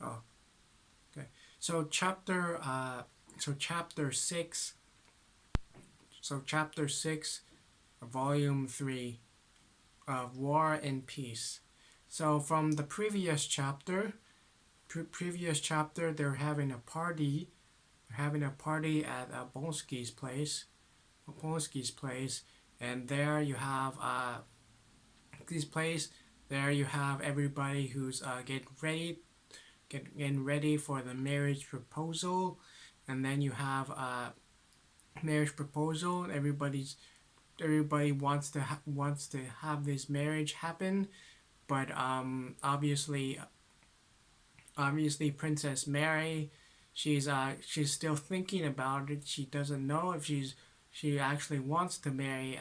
Oh, okay. So chapter so chapter six chapter six, volume three of War and Peace. So from the previous chapter, they're having a party. They're having a party at Polsky's place, and there you have this place. There you have everybody who's getting ready for the marriage proposal, and then you have marriage proposal. Everybody wants to have this marriage happen, but obviously Princess Mary, she's still thinking about it. She doesn't know if she actually wants to marry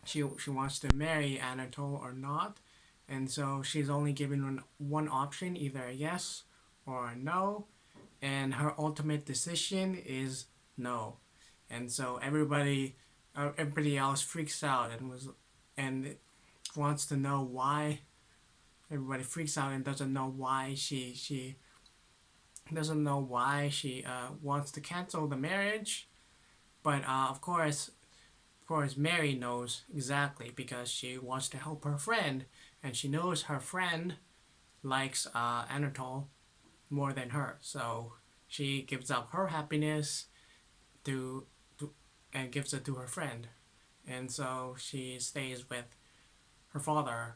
she wants to marry Anatole or not, and so she's only given one option, either a yes or a no, and her ultimate decision is no, and so everybody else freaks out and wants to know why. Everybody freaks out and doesn't know why she wants to cancel the marriage, but of course, Mary knows exactly because she wants to help her friend, and she knows her friend likes Anatole more than her, so she gives up her happiness to, and gives it to her friend, and so she stays with her father,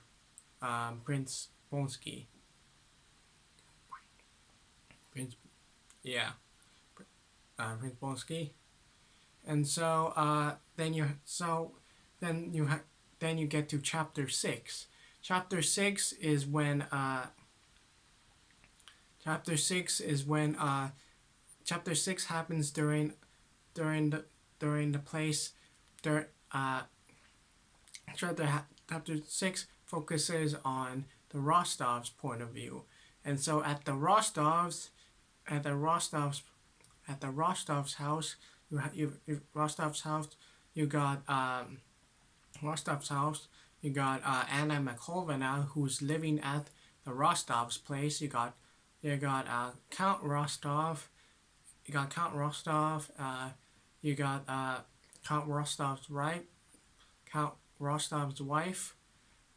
Prince Bonsky. Prince, yeah, Prince Bonsky, and so then you get to chapter six. Chapter six is when chapter six is when chapter six happens during the during the place dur, chapter six focuses on the Rostov's point of view, and so at the Rostov's house, Rostov's house, you got Rostov's house. You got Anna Makovina, who's living at the Rostov's place. You got Count Rostov. You got Count Rostov. You got Count Rostov's wife,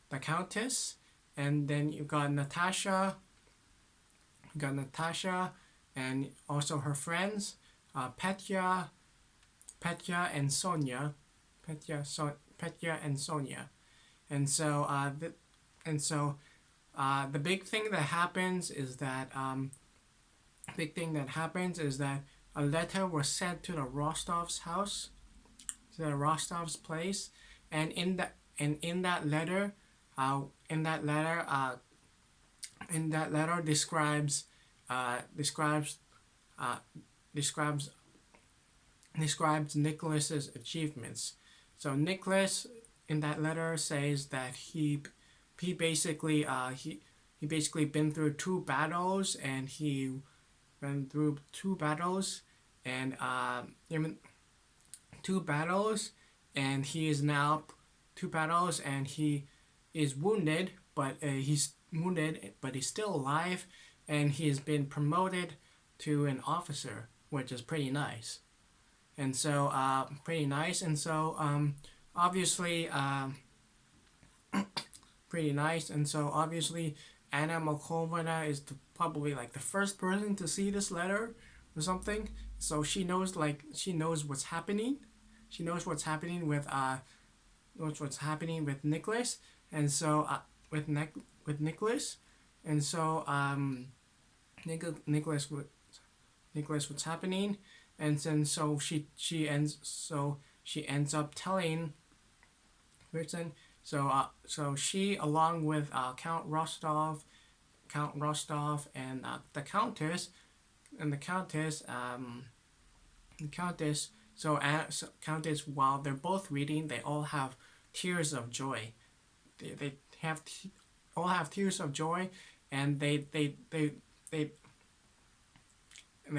the Countess, and then you got Natasha. You got Natasha, and also her friends, Petya and Sonia, Petya and Sonia, and so the big thing that happens is that a letter was sent to the Rostov's house, to the Rostov's place, and in that letter, uh, in that letter, uh, describes uh, describes uh, describes Nicholas's achievements. So Nicholas in that letter says that he basically he basically been through two battles, and he been through two battles and even two battles and he is now two battles and he is wounded, but he's still alive, and he's been promoted to an officer, which is pretty nice. And so obviously pretty nice. And so obviously Anna Malkovina is probably like the first person to see this letter or something. So she knows what's happening. She knows what's happening with Nicholas, and so with Nicholas, and so Nicholas what's happening, and then she ends up telling Britain. So she, along with Count Rostov, and the Countess, Countess, while they're both reading, they all have tears of joy. They all have tears of joy, and they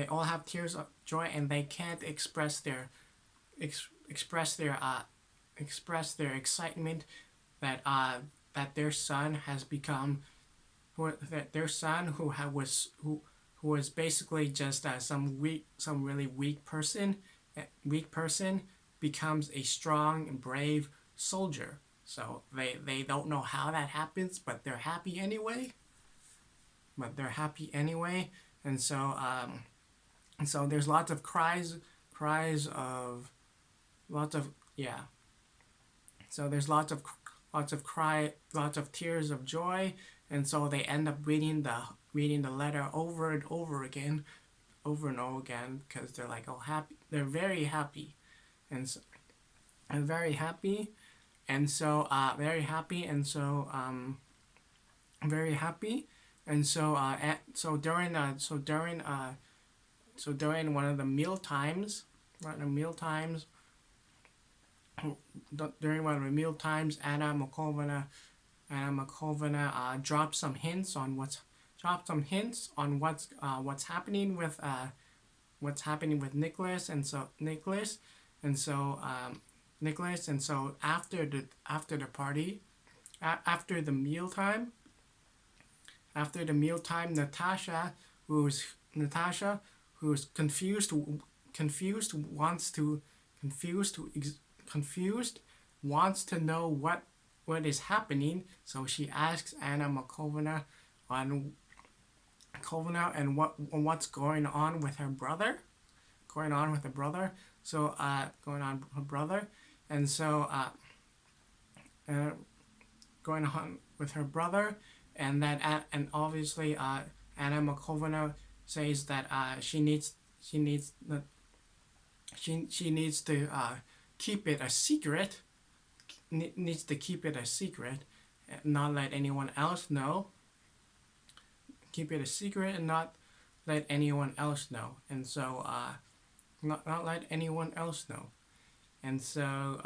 all have tears of joy, and they can't express their excitement that their son has become their son who was basically just some really weak person becomes a strong and brave soldier. So they don't know how that happens, but they're happy anyway. And so there's lots of cries of lots of yeah. So there's lots of tears of joy, and so they end up reading the letter over and over again, because they're like, oh, happy. They're very happy, and so, I'm very happy, and so very happy, and so very happy, and so so during one of the meal times, during one of the meal times, Anna Makovna dropped some hints on what's happening with Nicholas, and so after the party, after the mealtime, who's Natasha, who's confused, confused, wants to know what is happening. So she asks Anna Makovna on and what's going on with her brother. So going on with her brother, and so uh, going on with her brother, and and obviously Anna Makovna says that she needs to keep it a secret, not let anyone else know. Keep it a secret and not let anyone else know. And so not let anyone else know. And so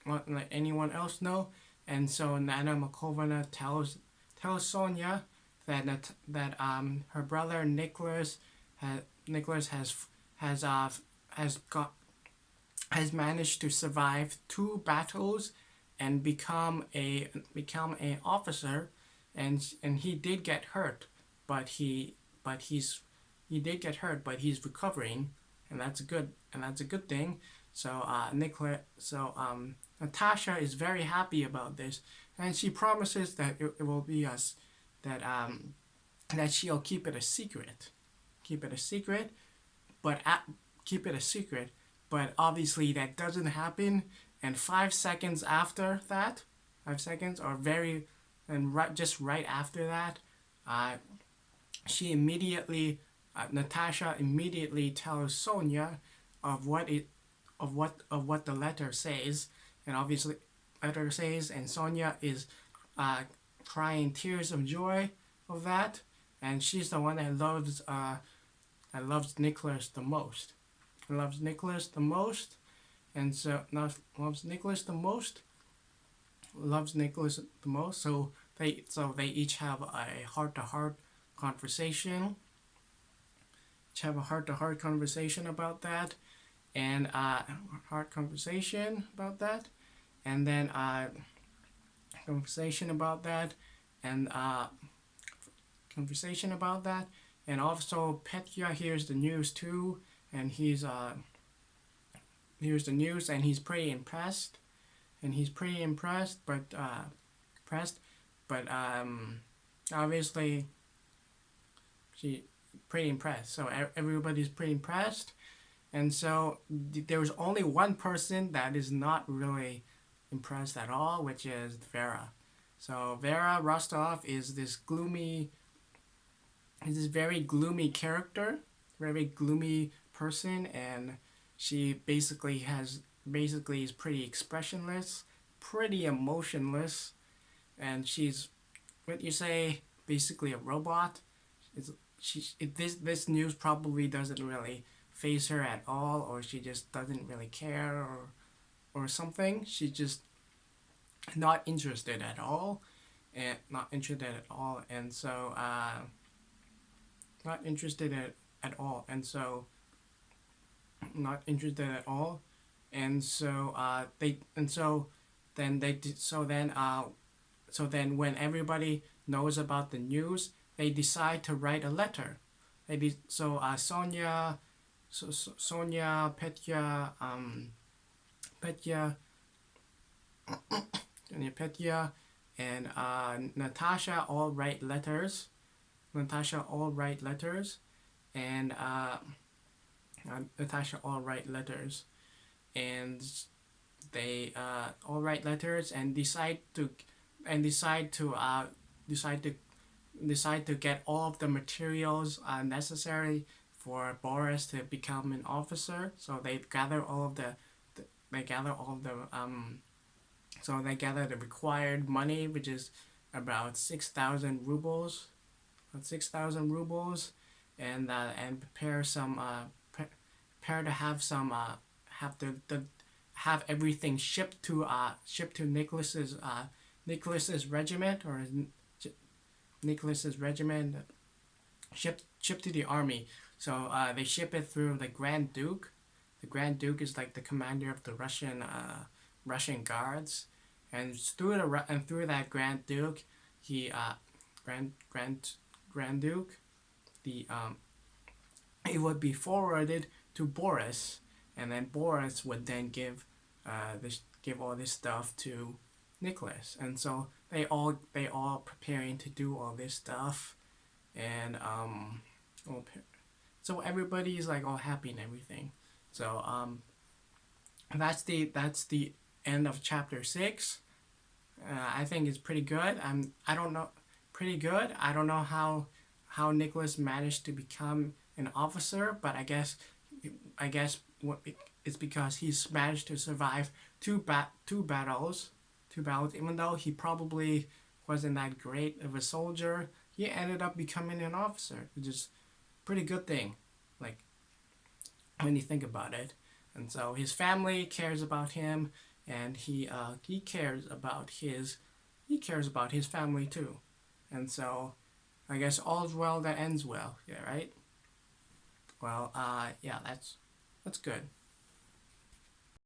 not let anyone else know. And so Nana Makovna tells Sonia that her brother Nicholas has managed to survive 2 battles and become a officer, and he did get hurt, but he did get hurt, but he's recovering, and that's a good thing. So Natasha is very happy about this, and she promises that it will be us that she'll keep it a secret, but obviously that doesn't happen. And 5 seconds after that, 5 seconds or very and just right after that, she immediately Natasha immediately tells Sonia of what the letter says, and obviously letter says, and Sonia is crying tears of joy of that, and she's the one that loves Nicholas the most. And so loves Nicholas the most. So they each have a heart-to-heart conversation. About that, and and then conversation about that, and and also Petya hears the news too, and hears the news, and he's pretty impressed, but obviously she pretty impressed. So everybody's pretty impressed, and so there was only one person that is not really impressed at all, which is Vera. So Vera Rostov is this very gloomy character, very gloomy person, and she basically is pretty expressionless, pretty emotionless, and she's what you say basically a robot. This news probably doesn't really faze her at all, or she just doesn't really care, or something. She's just not interested at all, and so not interested at all, and so not interested at all, and so so then when everybody knows about the news, they decide to write a letter. Sonia, Petya, Petya, and Natasha all write letters. And Natasha all write letters, and they all write letters and decide to decide to decide to get all of the materials necessary for Boris to become an officer. So they gather all of the they gather all of the so they gather the required money, which is about 6,000 rubles, and prepare some prepare to have some have the have everything shipped to Nicholas's regiment, or Nicholas's regiment, shipped to the army. So they ship it through the Grand Duke. The Grand Duke is like the commander of the Russian guards, and through that Grand Duke, he Grand Duke, the it would be forwarded to Boris, and then Boris would then give all this stuff to Nicholas, and so they all preparing to do all this stuff, and so everybody's like all happy and everything. So that's the end of chapter 6. I think it's pretty good. I don't know, pretty good. I don't know how Nicholas managed to become an officer, but I guess it's because he's managed to survive two battles. Even though he probably wasn't that great of a soldier, he ended up becoming an officer, which is a pretty good thing, like when you think about it. And so his family cares about him, and he cares about his family too. And so I guess all's well that ends well. Yeah, right. Well, yeah, that's good.